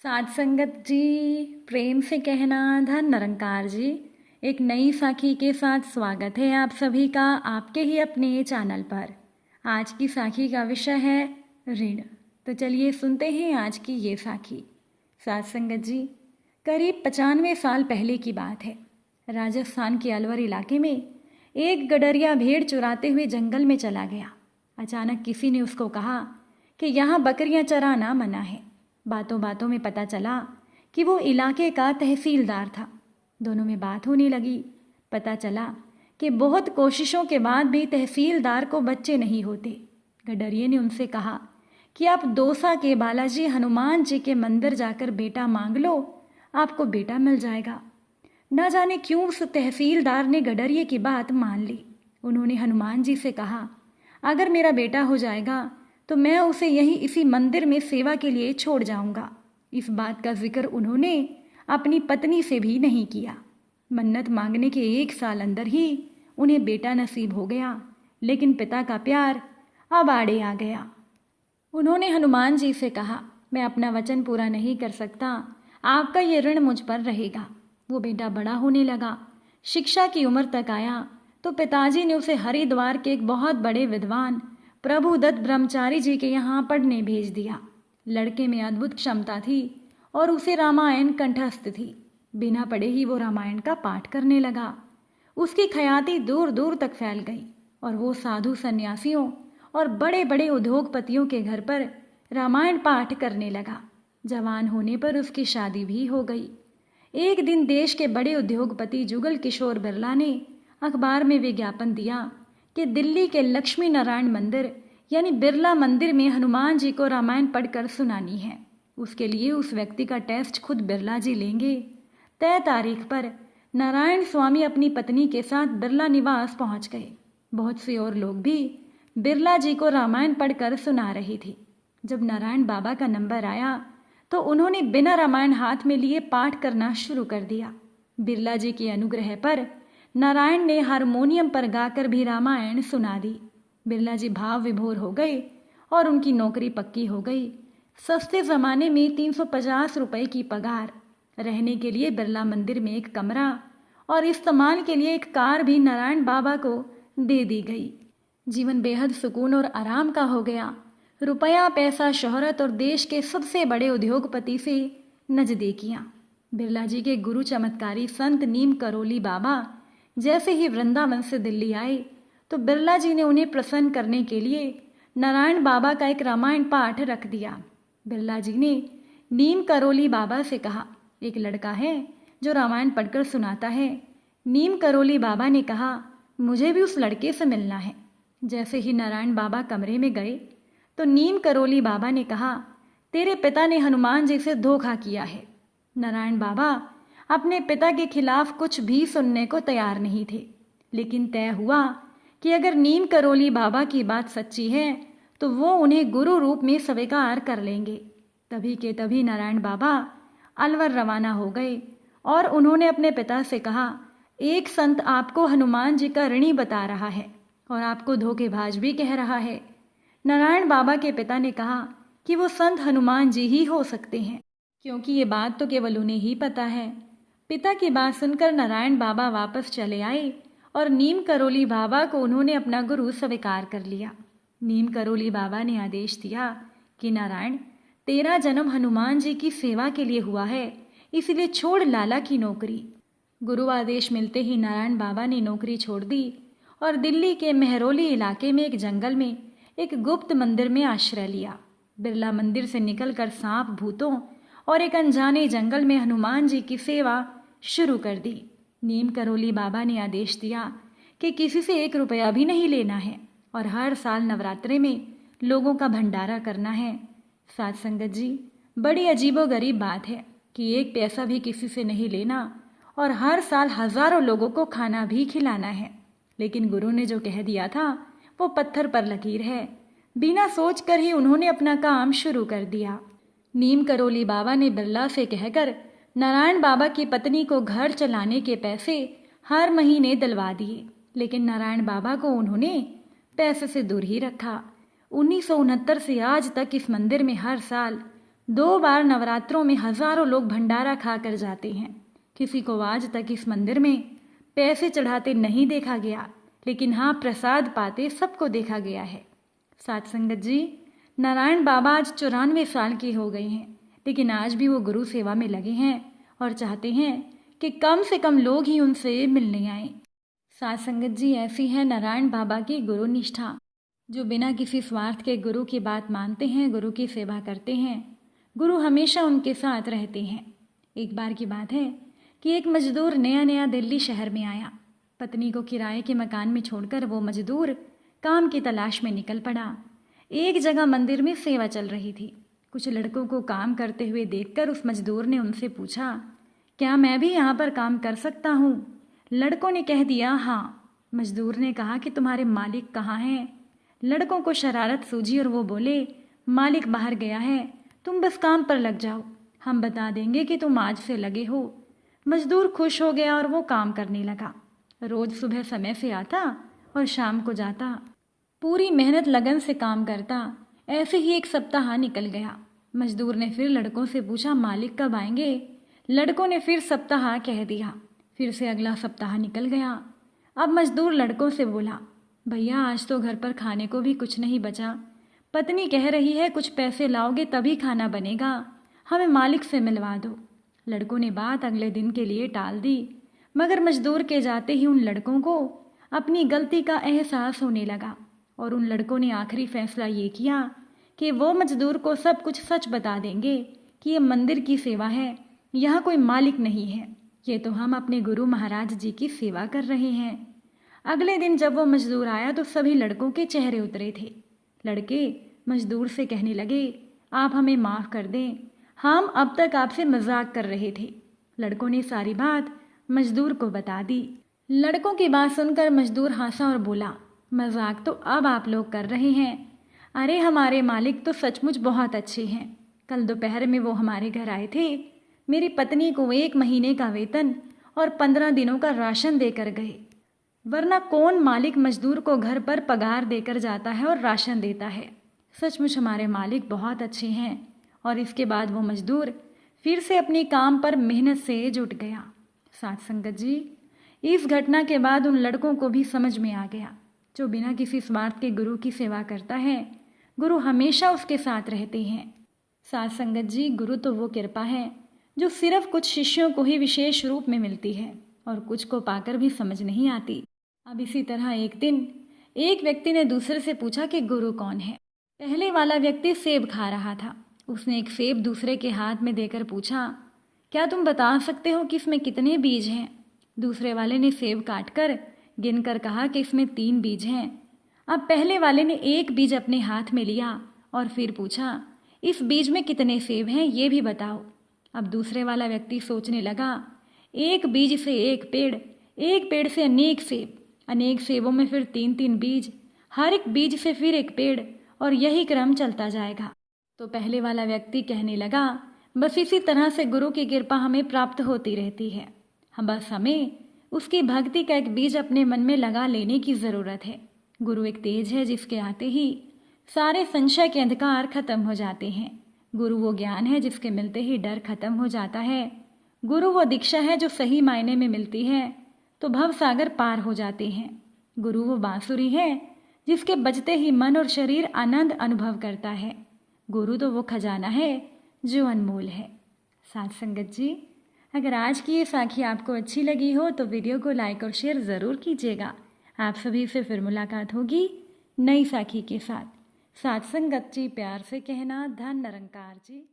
साध संगत जी, प्रेम से कहना धन निरंकार जी। एक नई साखी के साथ स्वागत है आप सभी का आपके ही अपने चैनल पर। आज की साखी का विषय है ऋण। तो चलिए सुनते हैं आज की ये साखी। साध संगत जी, करीब 95 साल पहले की बात है। राजस्थान के अलवर इलाके में एक गडरिया भेड़ चुराते हुए जंगल में चला गया। अचानक किसी ने उसको कहा कि यहाँ बकरियां चराना मना है। बातों बातों में पता चला कि वो इलाके का तहसीलदार था। दोनों में बात होने लगी। पता चला कि बहुत कोशिशों के बाद भी तहसीलदार को बच्चे नहीं होते। गडरिये ने उनसे कहा कि आप दौसा के बालाजी हनुमान जी के मंदिर जाकर बेटा मांग लो, आपको बेटा मिल जाएगा। न जाने क्यों उस तहसीलदार ने गडरिये की बात मान ली। उन्होंने हनुमान जी से कहा, अगर मेरा बेटा हो जाएगा तो मैं उसे यहीं इसी मंदिर में सेवा के लिए छोड़ जाऊंगा। इस बात का जिक्र उन्होंने अपनी पत्नी से भी नहीं किया। मन्नत मांगने के 1 साल अंदर ही उन्हें बेटा नसीब हो गया, लेकिन पिता का प्यार अब आड़े आ गया। उन्होंने हनुमान जी से कहा, मैं अपना वचन पूरा नहीं कर सकता, आपका ये ऋण मुझ पर रहेगा। वो बेटा बड़ा होने लगा, शिक्षा की उम्र तक आया तो पिताजी ने उसे हरिद्वार के एक बहुत बड़े विद्वान प्रभुदत्त ब्रह्मचारी जी के यहाँ पढ़ने भेज दिया। लड़के में अद्भुत क्षमता थी और उसे रामायण कंठस्थ थी। बिना पढ़े ही वो रामायण का पाठ करने लगा। उसकी ख्याति दूर दूर तक फैल गई और वो साधु सन्यासियों और बड़े बड़े उद्योगपतियों के घर पर रामायण पाठ करने लगा। जवान होने पर उसकी शादी भी हो गई। एक दिन देश के बड़े उद्योगपति जुगल किशोर बिरला ने अखबार में विज्ञापन दिया कि दिल्ली के लक्ष्मी नारायण मंदिर यानी बिरला मंदिर में हनुमान जी को रामायण पढ़कर सुनानी है। उसके लिए उस व्यक्ति का टेस्ट खुद बिरला जी लेंगे। तय तारीख पर नारायण स्वामी अपनी पत्नी के साथ बिरला निवास पहुंच गए। बहुत से और लोग भी बिरला जी को रामायण पढ़कर सुना रही थी। जब नारायण बाबा का नंबर आया तो उन्होंने बिना रामायण हाथ में लिए पाठ करना शुरू कर दिया। बिरला जी के अनुग्रह पर नारायण ने हारमोनियम पर गाकर भी रामायण सुना दी। बिरला जी भाव विभोर हो गए और उनकी नौकरी पक्की हो गई। सस्ते ज़माने में 350 रुपए की पगार, रहने के लिए बिरला मंदिर में एक कमरा और इस्तेमाल के लिए एक कार भी नारायण बाबा को दे दी गई। जीवन बेहद सुकून और आराम का हो गया। रुपया, पैसा, शोहरत और देश के सबसे बड़े उद्योगपति से नजदीकियाँ। बिरला जी के गुरु चमत्कारी संत नीम करोली बाबा जैसे ही वृंदावन से दिल्ली आए तो बिरला जी ने उन्हें प्रसन्न करने के लिए नारायण बाबा का एक रामायण पाठ रख दिया। बिरला जी ने नीम करोली बाबा से कहा, एक लड़का है जो रामायण पढ़कर सुनाता है। नीम करोली बाबा ने कहा, मुझे भी उस लड़के से मिलना है। जैसे ही नारायण बाबा कमरे में गए तो नीम करोली बाबा ने कहा, तेरे पिता ने हनुमान जी से धोखा किया है। नारायण बाबा अपने पिता के खिलाफ कुछ भी सुनने को तैयार नहीं थे, लेकिन तय हुआ कि अगर नीम करोली बाबा की बात सच्ची है तो वो उन्हें गुरु रूप में स्वीकार कर लेंगे। तभी के तभी नारायण बाबा अलवर रवाना हो गए और उन्होंने अपने पिता से कहा, एक संत आपको हनुमान जी का ऋणी बता रहा है और आपको धोखेबाज भी कह रहा है। नारायण बाबा के पिता ने कहा कि वो संत हनुमान जी ही हो सकते हैं, क्योंकि ये बात तो केवल उन्हें ही पता है। पिता की बात सुनकर नारायण बाबा वापस चले आए और नीम करोली बाबा को उन्होंने अपना गुरु स्वीकार कर लिया। नीम करोली बाबा ने आदेश दिया कि नारायण, तेरा जन्म हनुमान जी की सेवा के लिए हुआ है, इसलिए छोड़ लाला की नौकरी। गुरु आदेश मिलते ही नारायण बाबा ने नौकरी छोड़ दी और दिल्ली के मेहरौली इलाके में एक जंगल में एक गुप्त मंदिर में आश्रय लिया। बिरला मंदिर से निकलकर सांप, भूतों और एक अनजाने जंगल में हनुमान जी की सेवा शुरू कर दी। नीम करोली बाबा ने आदेश दिया कि किसी से 1 रुपया भी नहीं लेना है और हर साल नवरात्रे में लोगों का भंडारा करना है। साध संगत जी, बड़ी अजीबोगरीब बात है कि 1 पैसा भी किसी से नहीं लेना और हर साल हजारों लोगों को खाना भी खिलाना है। लेकिन गुरु ने जो कह दिया था वो पत्थर पर लकीर है। बिना सोच कर ही उन्होंने अपना काम शुरू कर दिया। नीम करोली बाबा ने बिरला से कहकर नारायण बाबा की पत्नी को घर चलाने के पैसे हर महीने दिलवा दिए, लेकिन नारायण बाबा को उन्होंने पैसे से दूर ही रखा। 1969 से आज तक इस मंदिर में हर साल 2 बार नवरात्रों में हजारों लोग भंडारा खाकर जाते हैं। किसी को आज तक इस मंदिर में पैसे चढ़ाते नहीं देखा गया, लेकिन हाँ, प्रसाद पाते सबको देखा गया है। साथ संगत जी, नारायण बाबा आज 94 साल के हो गए हैं, लेकिन आज भी वो गुरु सेवा में लगे हैं और चाहते हैं कि कम से कम लोग ही उनसे मिलने आए। साथ संगत जी, ऐसी है नारायण बाबा की गुरु निष्ठा, जो बिना किसी स्वार्थ के गुरु की बात मानते हैं, गुरु की सेवा करते हैं। गुरु हमेशा उनके साथ रहते हैं। एक बार की बात है कि एक मजदूर नया नया दिल्ली शहर में आया। पत्नी को किराए के मकान में छोड़कर वो मजदूर काम की तलाश में निकल पड़ा। एक जगह मंदिर में सेवा चल रही थी। कुछ लड़कों को काम करते हुए देखकर उस मजदूर ने उनसे पूछा, क्या मैं भी यहाँ पर काम कर सकता हूँ? लड़कों ने कह दिया हाँ। मजदूर ने कहा कि तुम्हारे मालिक कहाँ हैं? लड़कों को शरारत सूझी और वो बोले, मालिक बाहर गया है, तुम बस काम पर लग जाओ, हम बता देंगे कि तुम आज से लगे हो। मजदूर खुश हो गया और वो काम करने लगा। रोज सुबह समय से आता और शाम को जाता। पूरी मेहनत लगन से काम करता। ऐसे ही एक सप्ताह निकल गया। मजदूर ने फिर लड़कों से पूछा, मालिक कब आएंगे? लड़कों ने फिर सप्ताह कह दिया। फिर से अगला सप्ताह निकल गया। अब मजदूर लड़कों से बोला, भैया आज तो घर पर खाने को भी कुछ नहीं बचा। पत्नी कह रही है कुछ पैसे लाओगे तभी खाना बनेगा, हमें मालिक से मिलवा दो। लड़कों ने बात अगले दिन के लिए टाल दी, मगर मजदूर के जाते ही उन लड़कों को अपनी गलती का एहसास होने लगा और उन लड़कों ने आखिरी फैसला ये किया कि वो मजदूर को सब कुछ सच बता देंगे कि ये मंदिर की सेवा है, यहाँ कोई मालिक नहीं है, ये तो हम अपने गुरु महाराज जी की सेवा कर रहे हैं। अगले दिन जब वो मजदूर आया तो सभी लड़कों के चेहरे उतरे थे। लड़के मजदूर से कहने लगे, आप हमें माफ़ कर दें, हम अब तक आपसे मजाक कर रहे थे। लड़कों ने सारी बात मजदूर को बता दी। लड़कों की बात सुनकर मजदूर हंसा और बोला, मजाक तो अब आप लोग कर रहे हैं। अरे हमारे मालिक तो सचमुच बहुत अच्छे हैं। कल दोपहर में वो हमारे घर आए थे। मेरी पत्नी को 1 महीने का वेतन और 15 दिनों का राशन देकर गए, वरना कौन मालिक मजदूर को घर पर पगार देकर जाता है और राशन देता है। सचमुच हमारे मालिक बहुत अच्छे हैं। और इसके बाद वो मजदूर फिर से अपने काम पर मेहनत से जुट गया। साथ संगत जी, इस घटना के बाद उन लड़कों को भी समझ में आ गया, जो बिना किसी स्वार्थ के गुरु की सेवा करता है, गुरु हमेशा उसके साथ रहते हैं। साथ संगत जी, गुरु तो वो कृपा है जो सिर्फ कुछ शिष्यों को ही विशेष रूप में मिलती है और कुछ को पाकर भी समझ नहीं आती। अब इसी तरह एक दिन एक व्यक्ति ने दूसरे से पूछा कि गुरु कौन है। पहले वाला व्यक्ति सेब खा रहा था। उसने एक सेब दूसरे के हाथ में देकर पूछा, क्या तुम बता सकते हो कि इसमें कितने बीज हैं? दूसरे वाले ने सेब काटकर गिनकर कहा कि इसमें 3 बीज हैं। अब पहले वाले ने एक बीज अपने हाथ में लिया और फिर पूछा, इस बीज में कितने सेब हैं ये भी बताओ। अब दूसरे वाला व्यक्ति सोचने लगा, एक बीज से एक पेड़ से अनेक सेब, अनेक सेबों में फिर 3-3 बीज, हर एक बीज से फिर एक पेड़, और यही क्रम चलता जाएगा। तो पहले वाला व्यक्ति कहने लगा, बस इसी तरह से गुरु की कृपा हमें प्राप्त होती रहती है। बस हमें उसकी भक्ति का एक बीज अपने मन में लगा लेने की ज़रूरत है। गुरु एक तेज है जिसके आते ही सारे संशय के अंधकार खत्म हो जाते हैं। गुरु वो ज्ञान है जिसके मिलते ही डर खत्म हो जाता है। गुरु वो दीक्षा है जो सही मायने में मिलती है तो भव सागर पार हो जाते हैं। गुरु वो बांसुरी है जिसके बजते ही मन और शरीर आनंद अनुभव करता है। गुरु तो वो खजाना है जो अनमोल है। साथ संगत जी, अगर आज की ये साखी आपको अच्छी लगी हो तो वीडियो को लाइक और शेयर ज़रूर कीजिएगा। आप सभी से फिर मुलाकात होगी नई साखी के साथ। साथ संगत जी, प्यार से कहना, धन निरंकार जी।